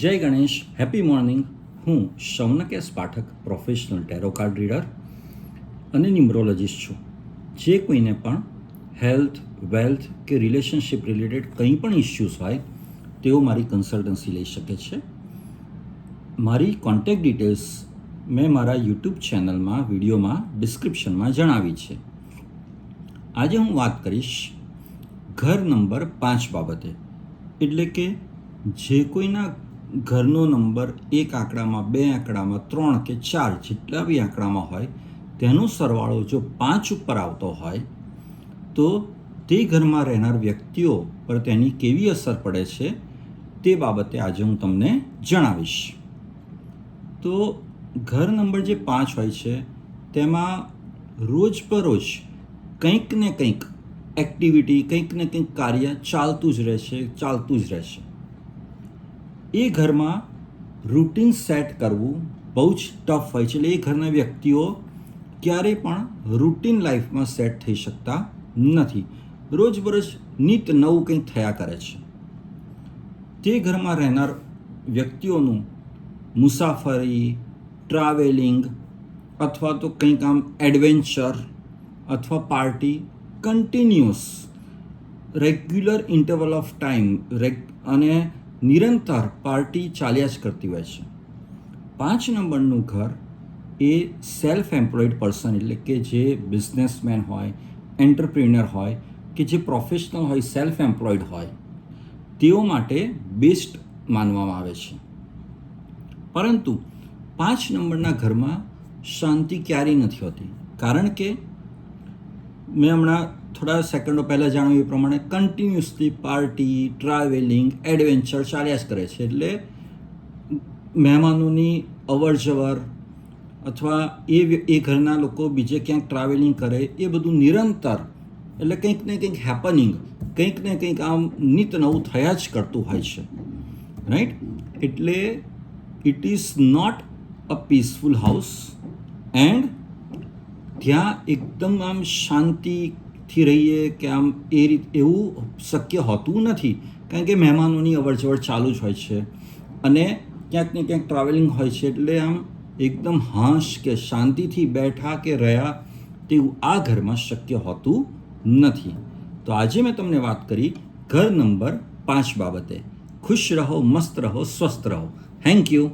જય Ganesh, happy morning. હું Shaunak S Pathak, professional tarot card reader અને ન્યુમરોલોજીસ્ટ છું. જે કોઈને પણ હેલ્થ, વેલ્થ કે રિલેશનશિપ રિલેટેડ કંઈ પણ ઇસ્યુઝ હોય તેઓ મારી કન્સલ્ટન્સી લઈ શકે છે. મારી કોન્ટેક્ટ ડિટેલ્સ મેં મારા યુટ્યુબ ચેનલમાં વિડીયોમાં ડિસ્ક્રિપ્શનમાં જણાવી છે. આજે હું વાત કરીશ ઘર નંબર 5 બાબતે. એટલે કે જે કોઈના ઘરનો નંબર એક આંકડામાં, બે આંકડામાં, 3 કે 4 જેટલા બી આંકડામાં હોય તેનો સરવાળો જો 5 ઉપર આવતો હોય તો તે ઘરમાં રહેનાર વ્યક્તિઓ પર તેની કેવી અસર પડે છે તે બાબતે આજે હું તમને જણાવીશ. તો ઘર નંબર જે 5 હોય છે તેમાં રોજબરોજ કંઈક ને કંઈક એક્ટિવિટી, કંઈક ને કંઈક કાર્ય ચાલતું જ રહેશે. એ ઘરમાં રૂટીન સેટ કરવું બહુ જ ટફ હોય છે. એટલે એ ઘરના વ્યક્તિઓ ક્યારેય પણ રૂટીન લાઈફમાં સેટ થઈ શકતા નથી. રોજબરોજ નિત નવું કંઈક થયા કરે છે. તે ઘરમાં રહેનાર વ્યક્તિઓનું મુસાફરી, ટ્રાવેલિંગ અથવા તો કંઈક આમ એડવેન્ચર અથવા party continuous regular interval of time અને નિરંતર પાર્ટી ચાલ્યા જ કરતી હોય છે. 5 નંબરનું ઘર એ સેલ્ફ એમ્પ્લોયડ પર્સન, એટલે કે જે બિઝનેસમેન હોય, એન્ટરપ્રિન્યોર હોય કે જે પ્રોફેશનલ હોય, સેલ્ફ એમ્પ્લોયડ હોય તેઓ માટે બેસ્ટ માનવામાં આવે છે. પરંતુ 5 નંબરના ઘરમાં શાંતિ ક્યારેય નથી હોતી. કારણ કે મેં હમણાં થોડા સેકન્ડો પહેલાં જાણ્યું એ પ્રમાણે કન્ટિન્યુઅસલી પાર્ટી, ટ્રાવેલિંગ, એડવેન્ચર ચાલ્યા જ કરે છે. એટલે મહેમાનોની અવર જવર અથવા એ ઘરના લોકો બીજે ક્યાંક ટ્રાવેલિંગ કરે એ બધું નિરંતર, એટલે કંઈક ને કંઈક હેપનિંગ, કંઈક ને કંઈક આમ નિત નવું થયા જ કરતું હોય છે. રાઈટ? એટલે it is not a peaceful house and ત્યાં એકદમ આમ શાંતિથી રહીએ કે આમ એવું શક્ય હોતું નથી. કારણ કે મહેમાનોની અવર જવર ચાલુ જ હોય છે અને ક્યાંક ને ક્યાંક ટ્રાવેલિંગ હોય છે. એટલે આમ એકદમ હાશ કે શાંતિથી બેઠા કે રહ્યા તેવું આ ઘરમાં શક્ય હોતું નથી. તો આજે મેં તમને વાત કરી ઘર નંબર 5 બાબતે. ખુશ રહો, મસ્ત રહો, સ્વસ્થ રહો. Thank you.